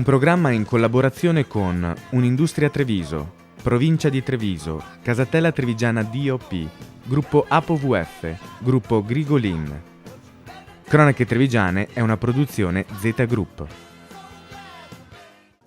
Un programma in collaborazione con Un'Industria Treviso, Provincia di Treviso, Casatella Trevigiana DOP, Gruppo ApoVF, Gruppo Grigolin. Cronache Trevigiane è una produzione Z Group.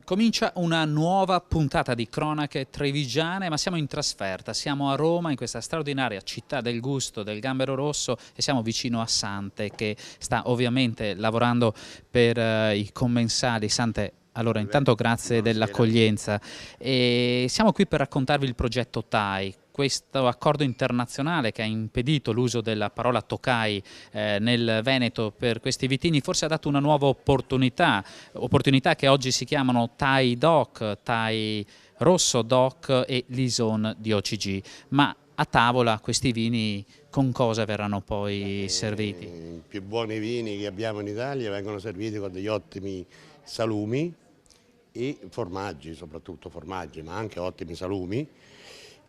Comincia una nuova puntata di Cronache Trevigiane, ma siamo in trasferta, siamo a Roma, in questa straordinaria città del gusto del gambero rosso, e siamo vicino a Sante, che sta ovviamente lavorando per i commensali. Sante, allora intanto grazie dell'accoglienza, e siamo qui per raccontarvi il progetto TAI, questo accordo internazionale che ha impedito l'uso della parola Tokai nel Veneto per questi vitigni. Forse ha dato una nuova opportunità che oggi si chiamano TAI DOC, TAI Rosso DOC e Lison di OCG. Ma a tavola questi vini con cosa verranno poi serviti? I più buoni vini che abbiamo in Italia vengono serviti con degli ottimi salumi e formaggi, soprattutto formaggi, ma anche ottimi salumi.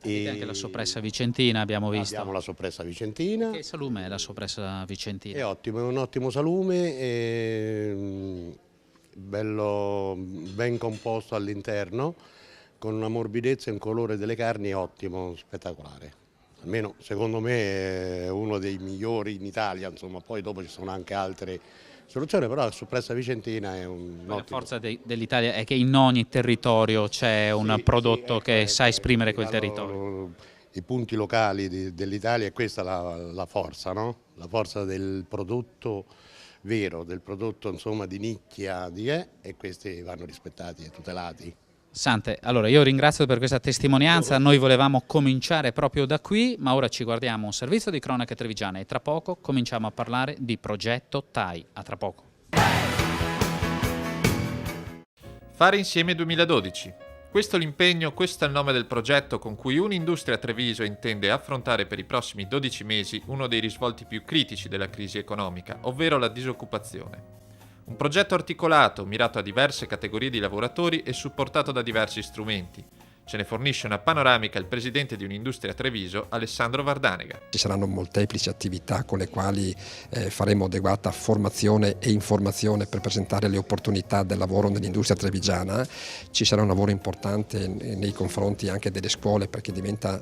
E anche la soppressa vicentina abbiamo visto. Abbiamo la soppressa vicentina. Che salume è la soppressa vicentina? È ottimo, è un ottimo salume, bello, ben composto all'interno, con una morbidezza e un colore delle carni ottimo, spettacolare. Almeno secondo me è uno dei migliori in Italia, insomma, poi dopo ci sono anche altre soluzioni, però la soppressa vicentina è un ottimo. La forza dell'Italia è che in ogni territorio c'è un prodotto che sa esprimere quel territorio. I punti locali dell'Italia è questa la forza, no? La forza del prodotto vero, del prodotto insomma di nicchia, e questi vanno rispettati e tutelati. Sante, allora io ringrazio per questa testimonianza, noi volevamo cominciare proprio da qui, ma ora ci guardiamo un servizio di Cronache Trevigiane e tra poco cominciamo a parlare di progetto TAI. A tra poco. Fare insieme 2012. Questo è l'impegno, questo è il nome del progetto con cui Un'Industria Treviso intende affrontare per i prossimi 12 mesi uno dei risvolti più critici della crisi economica, ovvero la disoccupazione. Un progetto articolato, mirato a diverse categorie di lavoratori e supportato da diversi strumenti. Ce ne fornisce una panoramica il presidente di Un'Industria Treviso, Alessandro Vardanega. Ci saranno molteplici attività con le quali faremo adeguata formazione e informazione per presentare le opportunità del lavoro nell'industria trevigiana. Ci sarà un lavoro importante nei confronti anche delle scuole, perché diventa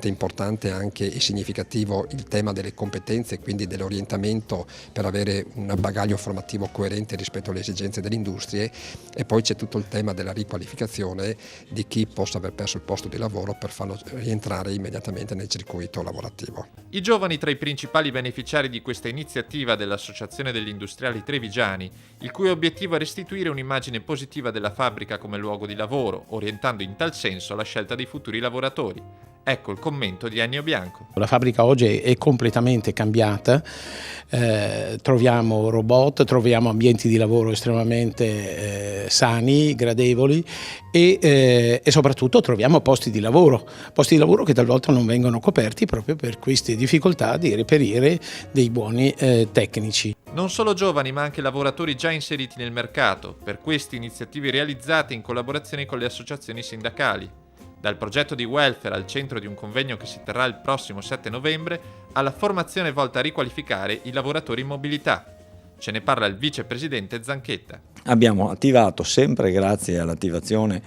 importante anche e significativo il tema delle competenze e quindi dell'orientamento per avere un bagaglio formativo coerente rispetto alle esigenze delle industrie, e poi c'è tutto il tema della riqualificazione di chi possa aver perso il posto di lavoro per farlo rientrare immediatamente nel circuito lavorativo. I giovani tra i principali beneficiari di questa iniziativa dell'Associazione degli Industriali Trevigiani, il cui obiettivo è restituire un'immagine positiva della fabbrica come luogo di lavoro, orientando in tal senso la scelta dei futuri lavoratori. Ecco il commento di Ennio Bianco. La fabbrica oggi è completamente cambiata, troviamo robot, troviamo ambienti di lavoro estremamente sani, gradevoli e soprattutto troviamo posti di lavoro che talvolta non vengono coperti proprio per queste difficoltà di reperire dei buoni tecnici. Non solo giovani ma anche lavoratori già inseriti nel mercato, per queste iniziative realizzate in collaborazione con le associazioni sindacali. Dal progetto di welfare al centro di un convegno che si terrà il prossimo 7 novembre, alla formazione volta a riqualificare i lavoratori in mobilità. Ce ne parla il vicepresidente Zanchetta. Abbiamo attivato, sempre grazie all'attivazione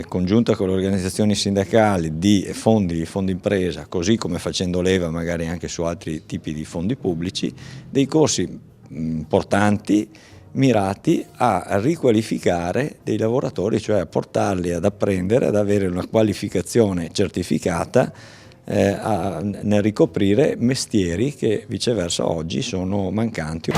congiunta con le organizzazioni sindacali di fondi impresa, così come facendo leva magari anche su altri tipi di fondi pubblici, dei corsi importanti mirati a riqualificare dei lavoratori, cioè a portarli ad apprendere, ad avere una qualificazione certificata nel ricoprire mestieri che viceversa oggi sono mancanti.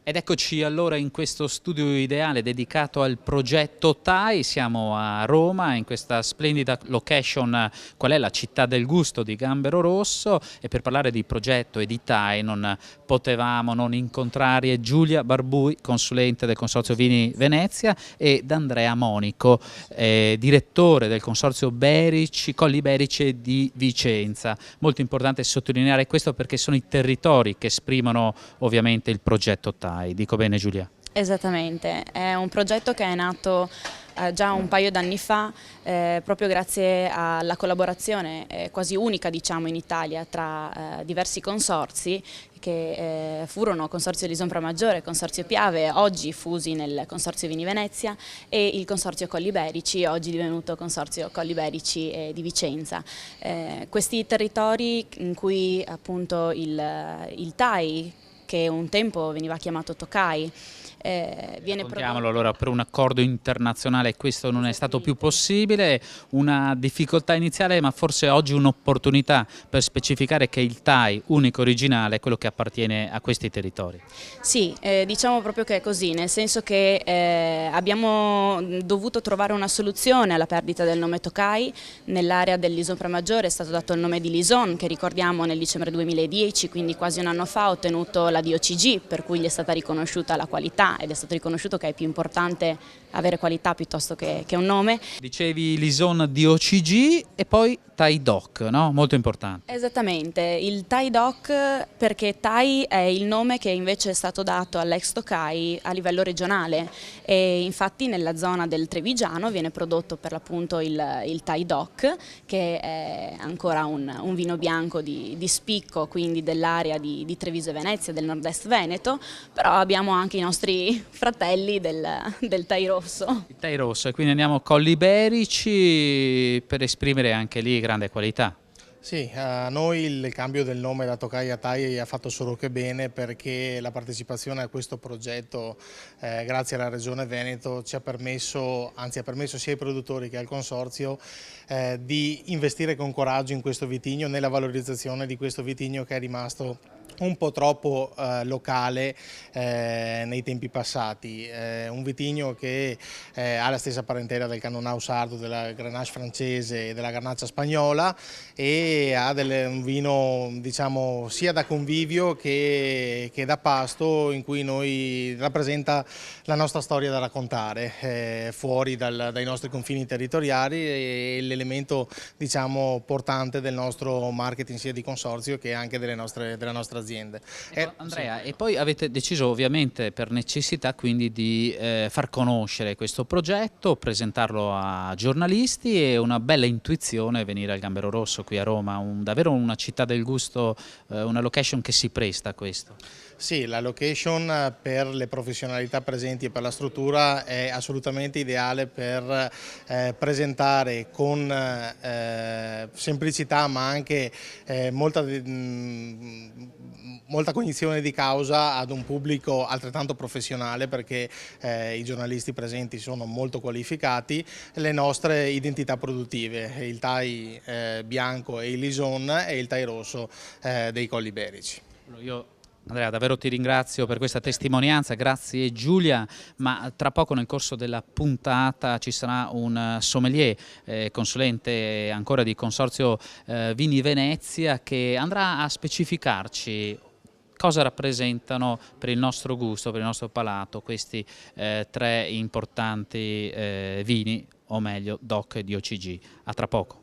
Ed eccoci allora in questo studio ideale dedicato al progetto TAI. Siamo a Roma, in questa splendida location, qual è la città del gusto di Gambero Rosso, e per parlare di progetto e di TAI non potevamo non incontrare Giulia Barbui, consulente del Consorzio Vini Venezia, ed Andrea Monico, direttore del Consorzio Colli Iberici di Vicenza. Molto importante sottolineare questo perché sono i territori che esprimono ovviamente il progetto TAI. Dico bene, Giulia? Esattamente, è un progetto che è nato già un paio d'anni fa, proprio grazie alla collaborazione quasi unica, diciamo, in Italia tra diversi consorzi che furono Consorzio Lison Pramaggiore, Consorzio Piave, oggi fusi nel Consorzio Vini Venezia, e il Consorzio Colli Iberici, oggi divenuto Consorzio Colli Iberici di Vicenza. Questi territori in cui appunto il TAI, che un tempo veniva chiamato Tokai, viene Raccontiamolo allora, per un accordo internazionale questo non è stato più possibile, una difficoltà iniziale ma forse oggi un'opportunità per specificare che il TAI unico originale è quello che appartiene a questi territori. Sì, diciamo proprio che è così, nel senso che abbiamo dovuto trovare una soluzione alla perdita del nome Tokai. Nell'area del Lison Pramaggiore è stato dato il nome di Lison, che ricordiamo nel dicembre 2010, quindi quasi un anno fa, ha ottenuto la DOCG, per cui gli è stata riconosciuta la qualità ed è stato riconosciuto che è più importante avere qualità piuttosto che un nome. Dicevi Lison DOCG e poi TAI DOC, no? Molto importante. Esattamente, il TAI DOC perché TAI è il nome che invece è stato dato all'ex Tokai a livello regionale, e infatti nella zona del Trevigiano viene prodotto per l'appunto il TAI DOC, che è ancora un vino bianco di spicco, quindi dell'area di Treviso e Venezia, del nord-est Veneto, però abbiamo anche i nostri fratelli del TAI rosso. Il TAI rosso, e quindi andiamo a Colli Iberici per esprimere anche lì grande qualità. Sì, a noi il cambio del nome da Tokai a TAI ha fatto solo che bene, perché la partecipazione a questo progetto grazie alla Regione Veneto ci ha permesso, anzi ha permesso sia ai produttori che al Consorzio di investire con coraggio in questo vitigno, nella valorizzazione di questo vitigno che è rimasto un po' troppo locale nei tempi passati. Un vitigno che ha la stessa parentela del Cannonau sardo, della Grenache francese e della Garnaccia spagnola, e ha un vino, diciamo, sia da convivio che da pasto, in cui noi rappresenta la nostra storia da raccontare fuori dai nostri confini territoriali, e l'elemento, diciamo, portante del nostro marketing sia di Consorzio che anche della nostra azienda. Andrea, e poi avete deciso ovviamente per necessità quindi di far conoscere questo progetto, presentarlo a giornalisti, e una bella intuizione venire al Gambero Rosso qui a Roma, davvero una città del gusto, una location che si presta a questo. Sì, la location per le professionalità presenti e per la struttura è assolutamente ideale per presentare con semplicità, ma anche molta cognizione di causa ad un pubblico altrettanto professionale, perché i giornalisti presenti sono molto qualificati, le nostre identità produttive, il TAI bianco e il Lison e il TAI rosso dei Colli Iberici. Andrea, davvero ti ringrazio per questa testimonianza, grazie Giulia, ma tra poco nel corso della puntata ci sarà un sommelier, consulente ancora di Consorzio Vini Venezia, che andrà a specificarci cosa rappresentano per il nostro gusto, per il nostro palato, questi tre importanti vini, o meglio DOC e DOCG. A tra poco.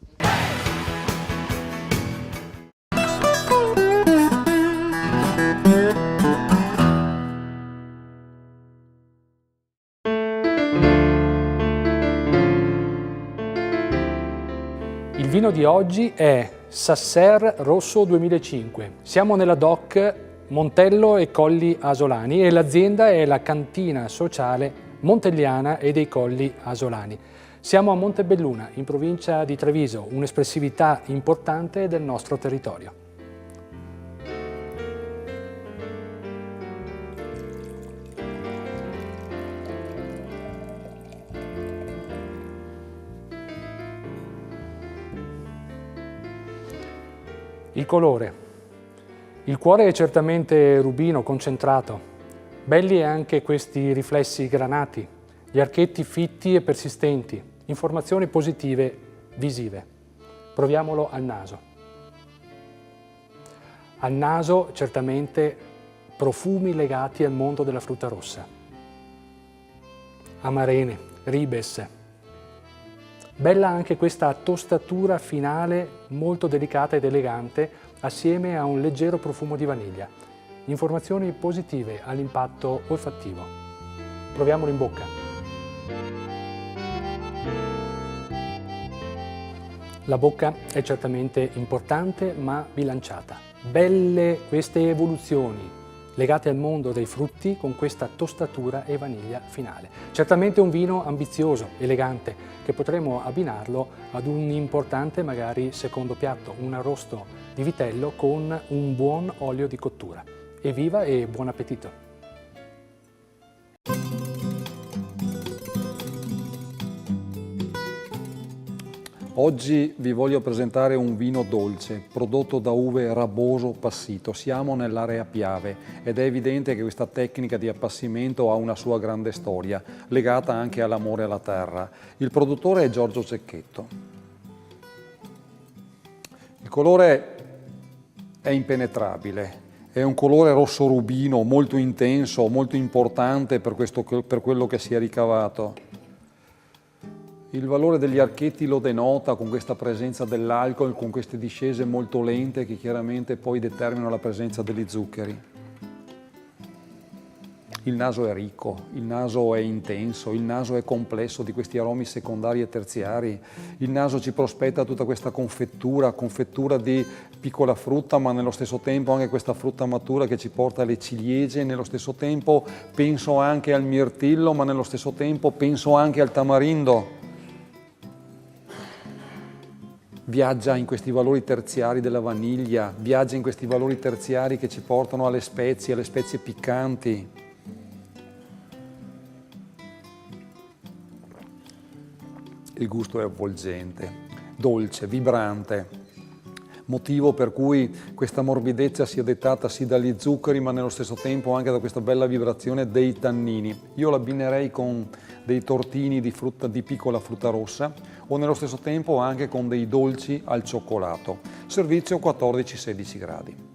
Il vino di oggi è Sasser Rosso 2005. Siamo nella DOC Montello e Colli Asolani, e l'azienda è la Cantina Sociale Montelliana e dei Colli Asolani. Siamo a Montebelluna, in provincia di Treviso, un'espressività importante del nostro territorio. Il colore. Il cuore è certamente rubino concentrato. Belli anche questi riflessi granati, gli archetti fitti e persistenti, informazioni positive visive. Proviamolo al naso. Al naso certamente profumi legati al mondo della frutta rossa. Amarene, ribes. Bella anche questa tostatura finale molto delicata ed elegante, assieme a un leggero profumo di vaniglia. Informazioni positive all'impatto olfattivo. Proviamolo in bocca. La bocca è certamente importante ma bilanciata. Belle queste evoluzioni legate al mondo dei frutti con questa tostatura e vaniglia finale. Certamente un vino ambizioso, elegante, che potremo abbinarlo ad un importante magari secondo piatto, un arrosto di vitello con un buon olio di cottura. Evviva e buon appetito! Oggi vi voglio presentare un vino dolce, prodotto da uve Raboso Passito. Siamo nell'area Piave ed è evidente che questa tecnica di appassimento ha una sua grande storia, legata anche all'amore alla terra. Il produttore è Giorgio Cecchetto. Il colore è impenetrabile, è un colore rosso rubino molto intenso, molto importante per quello che si è ricavato. Il valore degli archetti lo denota con questa presenza dell'alcol, con queste discese molto lente che chiaramente poi determinano la presenza degli zuccheri. Il naso è ricco, il naso è intenso, il naso è complesso di questi aromi secondari e terziari. Il naso ci prospetta tutta questa confettura di piccola frutta, ma nello stesso tempo anche questa frutta matura che ci porta alle ciliegie. Nello stesso tempo penso anche al mirtillo, ma nello stesso tempo penso anche al tamarindo. Viaggia in questi valori terziari della vaniglia, viaggia in questi valori terziari che ci portano alle spezie piccanti. Il gusto è avvolgente, dolce, vibrante, motivo per cui questa morbidezza sia dettata sì dagli zuccheri, ma nello stesso tempo anche da questa bella vibrazione dei tannini. Io l'abbinerei con dei tortini di piccola frutta rossa o nello stesso tempo anche con dei dolci al cioccolato. Servizio 14-16 gradi.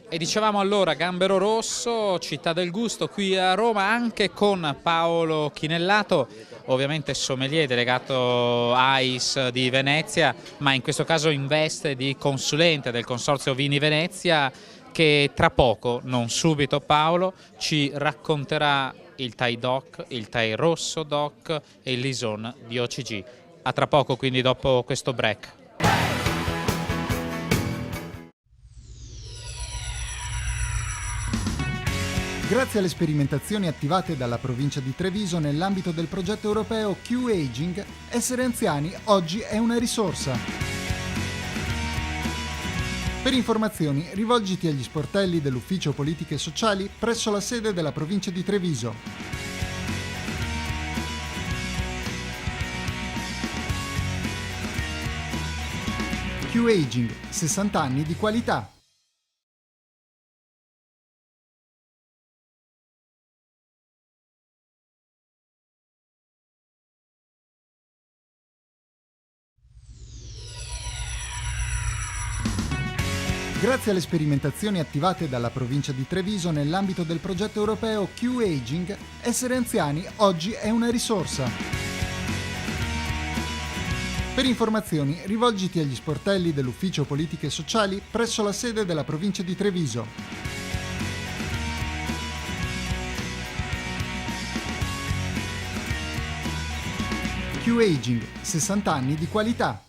E dicevamo allora Gambero Rosso, città del gusto, qui a Roma, anche con Paolo Chinellato, ovviamente sommelier delegato AIS di Venezia, ma in questo caso in veste di consulente del Consorzio Vini Venezia, che tra poco, non subito Paolo, ci racconterà il Thai DOC, il Thai Rosso DOC e il Lison di OCG. A tra poco, quindi dopo questo break. Grazie alle sperimentazioni attivate dalla provincia di Treviso nell'ambito del progetto europeo Q-Aging, essere anziani oggi è una risorsa. Per informazioni rivolgiti agli sportelli dell'Ufficio Politiche Sociali presso la sede della provincia di Treviso. Q-Aging, 60 anni di qualità. Grazie alle sperimentazioni attivate dalla provincia di Treviso nell'ambito del progetto europeo Q-Aging, essere anziani oggi è una risorsa. Per informazioni rivolgiti agli sportelli dell'Ufficio Politiche Sociali presso la sede della provincia di Treviso. Q-Aging, 60 anni di qualità.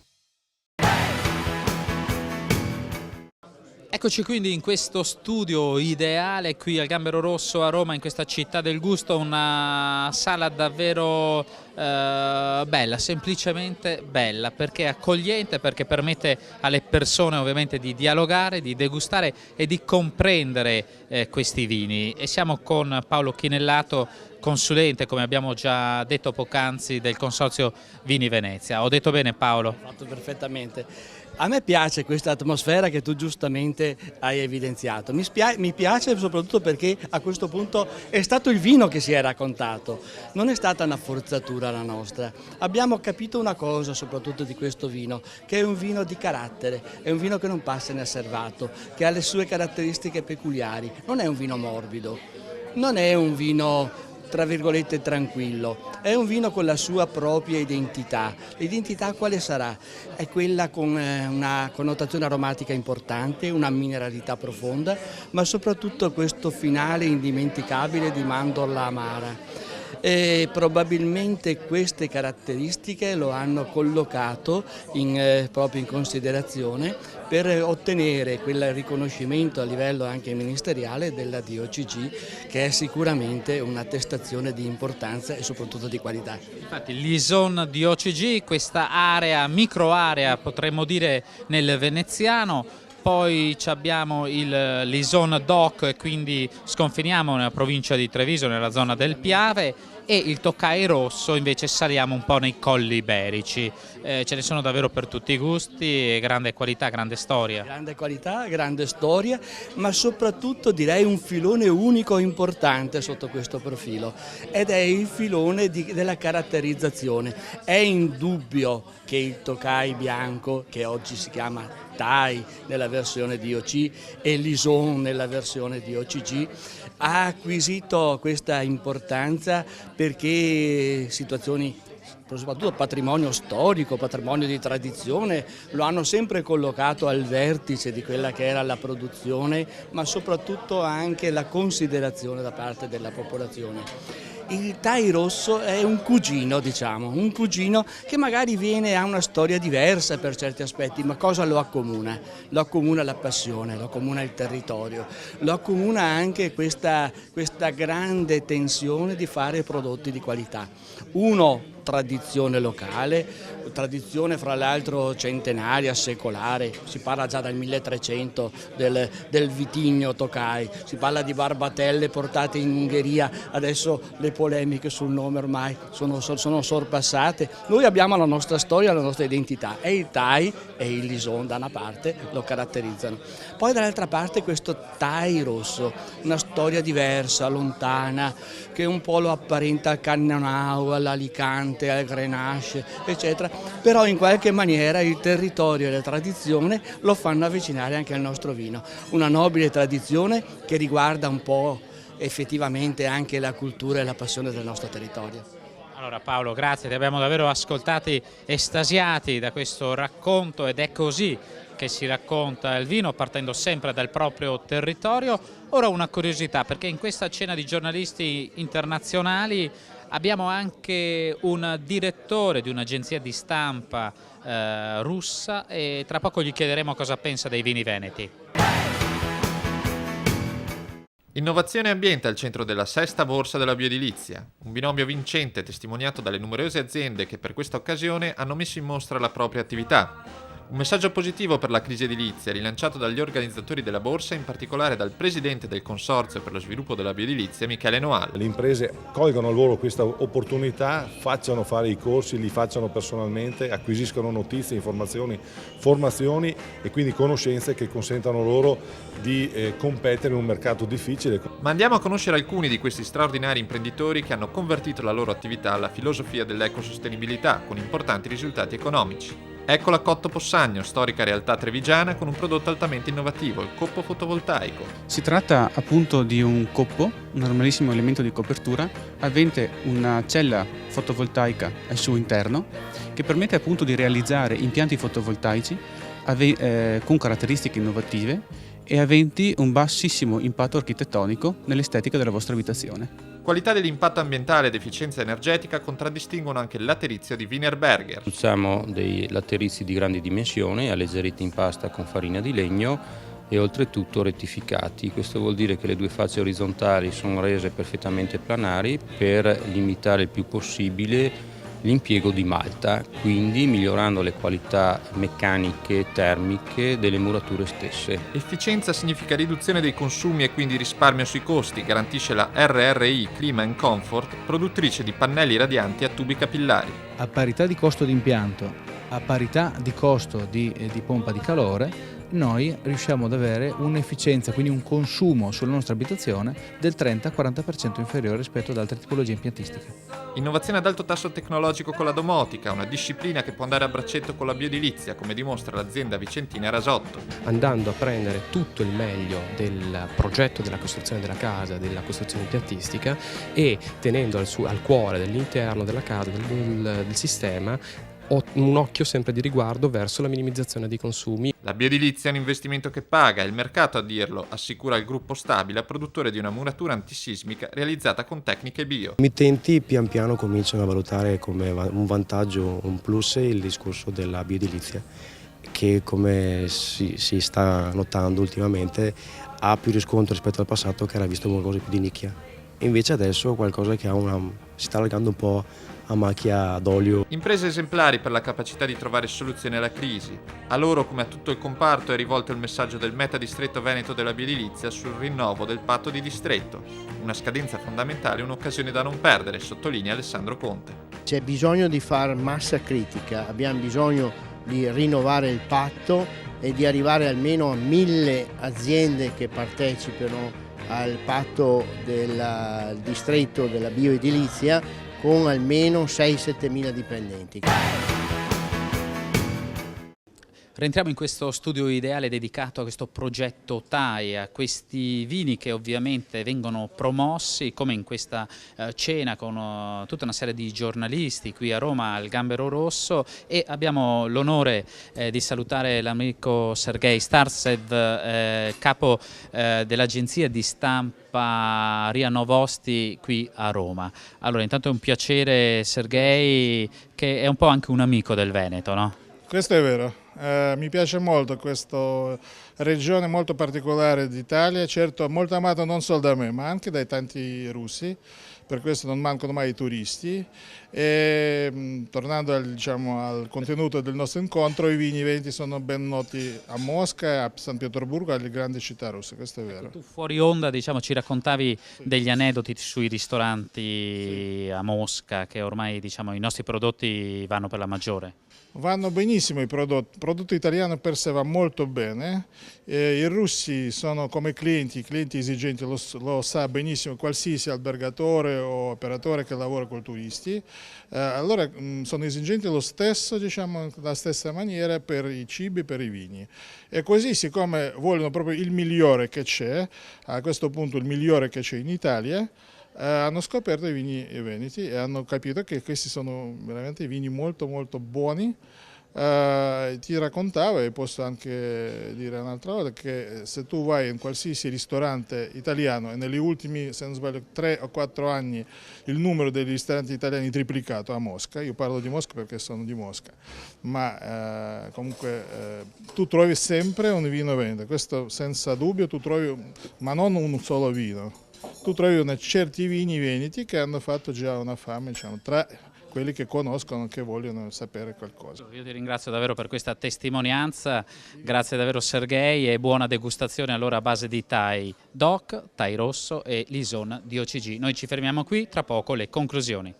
Eccoci quindi in questo studio ideale qui al Gambero Rosso a Roma, in questa città del gusto, una sala davvero bella, semplicemente bella, perché è accogliente, perché permette alle persone ovviamente di dialogare, di degustare e di comprendere questi vini. E siamo con Paolo Chinellato, consulente, come abbiamo già detto poc'anzi, del Consorzio Vini Venezia. Ho detto bene, Paolo? Ho fatto perfettamente. A me piace questa atmosfera che tu giustamente hai evidenziato, mi piace soprattutto perché a questo punto è stato il vino che si è raccontato, non è stata una forzatura la nostra. Abbiamo capito una cosa soprattutto di questo vino, che è un vino di carattere, è un vino che non passa inosservato, che ha le sue caratteristiche peculiari, non è un vino morbido, non è un vino tra virgolette tranquillo, è un vino con la sua propria identità. L'identità quale sarà? È quella con una connotazione aromatica importante, una mineralità profonda, ma soprattutto questo finale indimenticabile di mandorla amara. E probabilmente queste caratteristiche lo hanno collocato proprio in considerazione per ottenere quel riconoscimento a livello anche ministeriale della DOCG, che è sicuramente un'attestazione di importanza e soprattutto di qualità. Infatti l'Ison DOCG, questa area, microarea potremmo dire nel veneziano. Poi abbiamo l'Ison DOC e quindi sconfiniamo nella provincia di Treviso, nella zona del Piave, e il Tokai Rosso invece saliamo un po' nei colli iberici. Ce ne sono davvero per tutti i gusti, grande qualità, grande storia. Grande qualità, grande storia, ma soprattutto direi un filone unico importante sotto questo profilo, ed è il filone della caratterizzazione. È indubbio che il Tokai bianco, che oggi si chiama Thai nella versione DOC e l'Ison nella versione DOCG, ha acquisito questa importanza perché situazioni, soprattutto patrimonio storico, patrimonio di tradizione, lo hanno sempre collocato al vertice di quella che era la produzione, ma soprattutto anche la considerazione da parte della popolazione. Il Thai rosso è un cugino, diciamo, un cugino che magari ha una storia diversa per certi aspetti, ma cosa lo accomuna? Lo accomuna la passione, lo accomuna il territorio, lo accomuna anche questa grande tensione di fare prodotti di qualità. Uno, tradizione locale, tradizione fra l'altro centenaria, secolare, si parla già dal 1300 del vitigno Tokai, si parla di barbatelle portate in Ungheria, adesso le polemiche sul nome ormai sono sorpassate. Noi abbiamo la nostra storia, la nostra identità, e il Thai e il Lison da una parte lo caratterizzano. Poi dall'altra parte questo Thai rosso, una storia diversa, lontana, che un po' lo apparenta al Cannonau, all'Alicante, al Grenache, eccetera, però in qualche maniera il territorio e la tradizione lo fanno avvicinare anche al nostro vino. Una nobile tradizione che riguarda un po' effettivamente anche la cultura e la passione del nostro territorio. Allora Paolo, grazie, ti abbiamo davvero ascoltati estasiati da questo racconto, ed è così che si racconta il vino, partendo sempre dal proprio territorio. Ora una curiosità, perché in questa cena di giornalisti internazionali abbiamo anche un direttore di un'agenzia di stampa russa, e tra poco gli chiederemo cosa pensa dei vini veneti. Innovazione e ambiente al centro della sesta borsa della bioedilizia, un binomio vincente testimoniato dalle numerose aziende che per questa occasione hanno messo in mostra la propria attività. Un messaggio positivo per la crisi edilizia, rilanciato dagli organizzatori della borsa, in particolare dal presidente del Consorzio per lo sviluppo della bioedilizia, Michele Noal. Le imprese colgano al volo questa opportunità, facciano fare i corsi, li facciano personalmente, acquisiscono notizie, informazioni, formazioni e quindi conoscenze che consentano loro di competere in un mercato difficile. Ma andiamo a conoscere alcuni di questi straordinari imprenditori che hanno convertito la loro attività alla filosofia dell'ecosostenibilità con importanti risultati economici. Ecco la Cotto Possagno, storica realtà trevigiana con un prodotto altamente innovativo, il coppo fotovoltaico. Si tratta appunto di un coppo, un normalissimo elemento di copertura, avente una cella fotovoltaica al suo interno, che permette appunto di realizzare impianti fotovoltaici con caratteristiche innovative e aventi un bassissimo impatto architettonico nell'estetica della vostra abitazione. Qualità dell'impatto ambientale ed efficienza energetica contraddistinguono anche il laterizio di Wienerberger. Usiamo dei laterizi di grandi dimensioni, alleggeriti in pasta con farina di legno e oltretutto rettificati. Questo vuol dire che le due facce orizzontali sono rese perfettamente planari per limitare il più possibile l'impiego di malta, quindi migliorando le qualità meccaniche e termiche delle murature stesse. Efficienza significa riduzione dei consumi e quindi risparmio sui costi, garantisce la RRI Clima & Comfort, produttrice di pannelli radianti a tubi capillari. A parità di costo di impianto, a parità di costo di pompa di calore, noi riusciamo ad avere un'efficienza, quindi un consumo sulla nostra abitazione del 30-40% inferiore rispetto ad altre tipologie impiantistiche. Innovazione ad alto tasso tecnologico con la domotica, una disciplina che può andare a braccetto con la bioedilizia, come dimostra l'azienda vicentina Rasotto. Andando a prendere tutto il meglio del progetto della costruzione della casa, della costruzione impiantistica, e tenendo al cuore dell'interno della casa, del sistema, ho un occhio sempre di riguardo verso la minimizzazione dei consumi. La bioedilizia è un investimento che paga, è il mercato a dirlo, assicura il gruppo Stabile, produttore di una muratura antisismica realizzata con tecniche bio. I mittenti pian piano cominciano a valutare come un vantaggio, un plus, il discorso della bioedilizia, che come si sta notando ultimamente ha più riscontro rispetto al passato, che era visto qualcosa più di nicchia. Invece adesso qualcosa che si sta allargando un po' a macchia d'olio. Imprese esemplari per la capacità di trovare soluzioni alla crisi. A loro, come a tutto il comparto, è rivolto il messaggio del Metadistretto Veneto della Bioedilizia sul rinnovo del patto di distretto. Una scadenza fondamentale, un'occasione da non perdere, sottolinea Alessandro Conte. C'è bisogno di far massa critica, abbiamo bisogno di rinnovare il patto e di arrivare almeno a 1000 aziende che partecipano al patto del distretto della bioedilizia, con almeno 6-7 mila dipendenti. Rientriamo in questo studio ideale dedicato a questo progetto TAI, a questi vini che ovviamente vengono promossi, come in questa cena con tutta una serie di giornalisti qui a Roma al Gambero Rosso, e abbiamo l'onore di salutare l'amico Sergej Startsev, capo dell'agenzia di stampa RIA Novosti qui a Roma. Allora, intanto è un piacere, Sergej, che è un po' anche un amico del Veneto, no? Questo è vero. Mi piace molto questa regione molto particolare d'Italia, certo molto amata non solo da me ma anche dai tanti russi, per questo non mancano mai i turisti. E, tornando al contenuto del nostro incontro, i vini veneti sono ben noti a Mosca, a San Pietroburgo, alle grandi città russe, questo è vero. Tu fuori onda ci raccontavi degli aneddoti sui ristoranti a Mosca, che ormai i nostri prodotti vanno per la maggiore. Vanno benissimo i prodotti, il prodotto italiano per sé va molto bene, i russi sono come clienti esigenti, lo sa benissimo qualsiasi albergatore o operatore che lavora con i turisti, allora sono esigenti lo stesso, la stessa maniera per i cibi e per i vini. E così, siccome vogliono proprio il migliore che c'è, a questo punto il migliore che c'è in Italia, hanno scoperto i vini veneti e hanno capito che questi sono veramente vini molto molto buoni. Ti raccontavo, e posso anche dire un'altra volta, che se tu vai in qualsiasi ristorante italiano, e negli ultimi, se non sbaglio, 3 o 4 anni il numero degli ristoranti italiani è triplicato a Mosca, io parlo di Mosca perché sono di Mosca, ma comunque tu trovi sempre un vino veneto, questo senza dubbio, tu trovi, ma non un solo vino. Tu trovi certi vini veneti che hanno fatto già una fame tra quelli che conoscono, che vogliono sapere qualcosa. Io ti ringrazio davvero per questa testimonianza, grazie davvero Sergej, e buona degustazione allora a base di TAI DOC, TAI Rosso e Lison di OCG. Noi ci fermiamo qui, tra poco le conclusioni.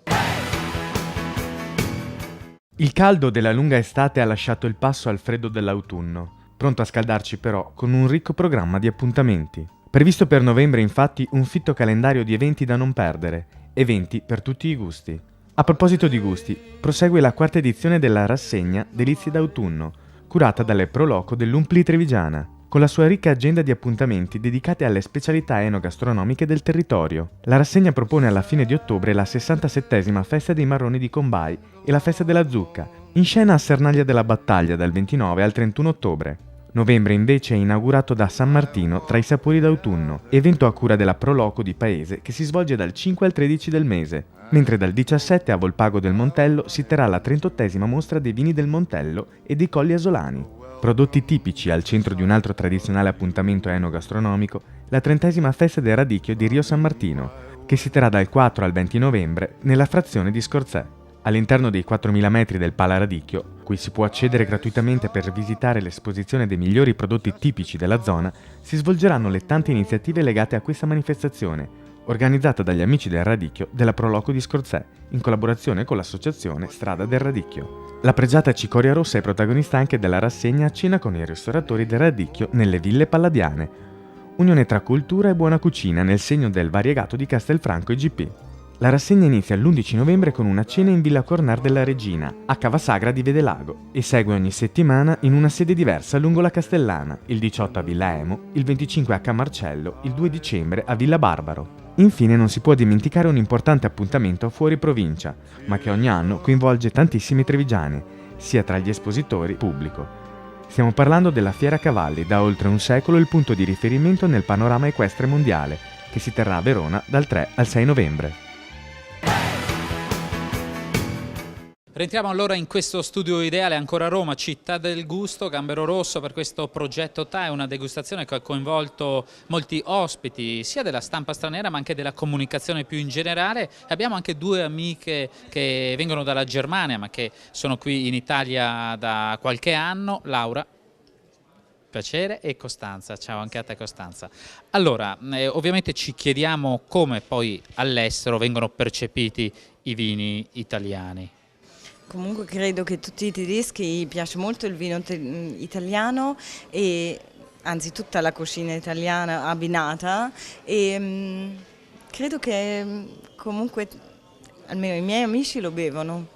Il caldo della lunga estate ha lasciato il passo al freddo dell'autunno, pronto a scaldarci però con un ricco programma di appuntamenti. Previsto per novembre, infatti, un fitto calendario di eventi da non perdere, eventi per tutti i gusti. A proposito di gusti, prosegue la 4ª edizione della rassegna Delizie d'autunno, curata dalle Pro Loco dell'Umpli Trevigiana, con la sua ricca agenda di appuntamenti dedicate alle specialità enogastronomiche del territorio. La rassegna propone alla fine di ottobre la 67esima Festa dei Marroni di Combay e la Festa della Zucca, in scena a Sernaglia della Battaglia dal 29 al 31 ottobre. Novembre invece è inaugurato da San Martino tra i sapori d'autunno, evento a cura della Pro Loco di Paese che si svolge dal 5 al 13 del mese, mentre dal 17 a Volpago del Montello si terrà la 38esima mostra dei vini del Montello e dei Colli Asolani. Prodotti tipici al centro di un altro tradizionale appuntamento enogastronomico, la 30esima Festa del Radicchio di Rio San Martino, che si terrà dal 4 al 20 novembre nella frazione di Scorzè. All'interno dei 4.000 metri del Pala Radicchio, cui si può accedere gratuitamente per visitare l'esposizione dei migliori prodotti tipici della zona, si svolgeranno le tante iniziative legate a questa manifestazione, organizzata dagli amici del Radicchio della Proloco di Scorzè, in collaborazione con l'associazione Strada del Radicchio. La pregiata cicoria rossa è protagonista anche della rassegna a cena con i ristoratori del Radicchio nelle Ville Palladiane, unione tra cultura e buona cucina nel segno del variegato di Castelfranco IGP. La rassegna inizia l'11 novembre con una cena in Villa Cornar della Regina, a Cavasagra di Vedelago, e segue ogni settimana in una sede diversa lungo la Castellana, il 18 a Villa Emo, il 25 a Camarcello, il 2 dicembre a Villa Barbaro. Infine non si può dimenticare un importante appuntamento fuori provincia, ma che ogni anno coinvolge tantissimi trevigiani, sia tra gli espositori e il pubblico. Stiamo parlando della Fiera Cavalli, da oltre un secolo il punto di riferimento nel panorama equestre mondiale, che si terrà a Verona dal 3 al 6 novembre. Rientriamo allora in questo studio ideale, ancora a Roma, Città del Gusto, Gambero Rosso, per questo progetto TAI, una degustazione che ha coinvolto molti ospiti, sia della stampa straniera ma anche della comunicazione più in generale. Abbiamo anche due amiche che vengono dalla Germania ma che sono qui in Italia da qualche anno, Laura. Piacere, e Costanza, ciao anche a te Costanza. Allora, ovviamente ci chiediamo come poi all'estero vengono percepiti i vini italiani. Comunque credo che a tutti i tedeschi piace molto il vino italiano, e anzi tutta la cucina italiana abbinata, e credo che comunque almeno i miei amici lo bevono.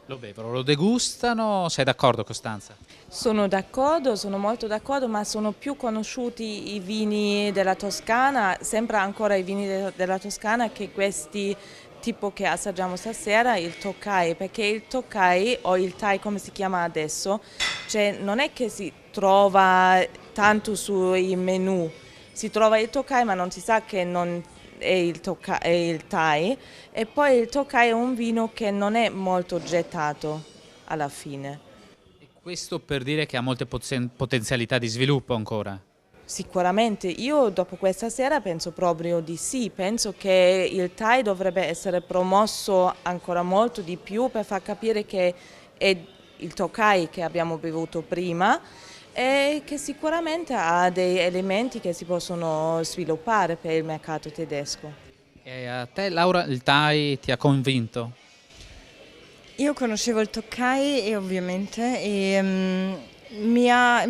Lo bevono, lo degustano, sei d'accordo Costanza? Sono d'accordo, sono molto d'accordo, ma sono più conosciuti i vini della Toscana, sempre ancora i vini della Toscana, che questi tipo che assaggiamo stasera, il Tokai, perché il Tokai o il Thai come si chiama adesso, cioè non è che si trova tanto sui menù, si trova il Tokai ma non si sa che non è il Thai, e poi il Tokai è un vino che non è molto gettato alla fine. E questo per dire che ha molte potenzialità di sviluppo ancora? Sicuramente, io dopo questa sera penso proprio di sì, penso che il Thai dovrebbe essere promosso ancora molto di più per far capire che è il Tokai che abbiamo bevuto prima e che sicuramente ha dei elementi che si possono sviluppare per il mercato tedesco. E a te Laura il Thai ti ha convinto? Io conoscevo il Tokai e ovviamente mi ha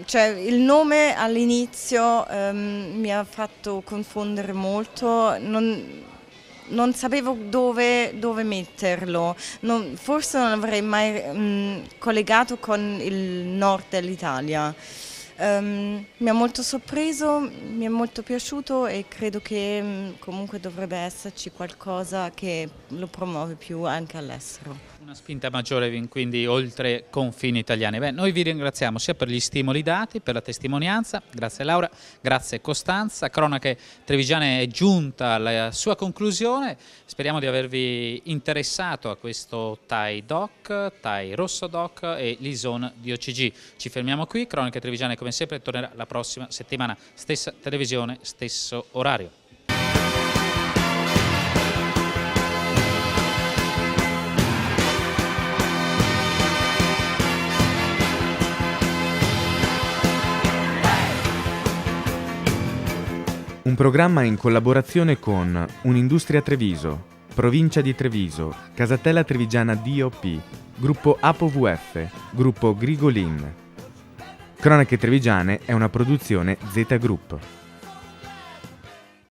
cioè, il nome all'inizio mi ha fatto confondere molto, non sapevo dove metterlo, forse non avrei mai collegato con il nord dell'Italia. Mi ha molto sorpreso, mi è molto piaciuto e credo che comunque dovrebbe esserci qualcosa che lo promuove più anche all'estero. Una spinta maggiore quindi oltre confini italiani. Beh, noi vi ringraziamo sia per gli stimoli dati, per la testimonianza, grazie Laura, grazie Costanza. Cronache Trevigiane è giunta alla sua conclusione, speriamo di avervi interessato a questo Thai Doc, Thai Rosso Doc e Lison di OCG. Ci fermiamo qui, Cronache Trevigiane come sempre tornerà la prossima settimana, stessa televisione, stesso orario. Un programma in collaborazione con Un'Industria Treviso, Provincia di Treviso, Casatella Trevigiana DOP, Gruppo ApoVF, Gruppo Grigolin. Cronache Trevigiane è una produzione Z Group.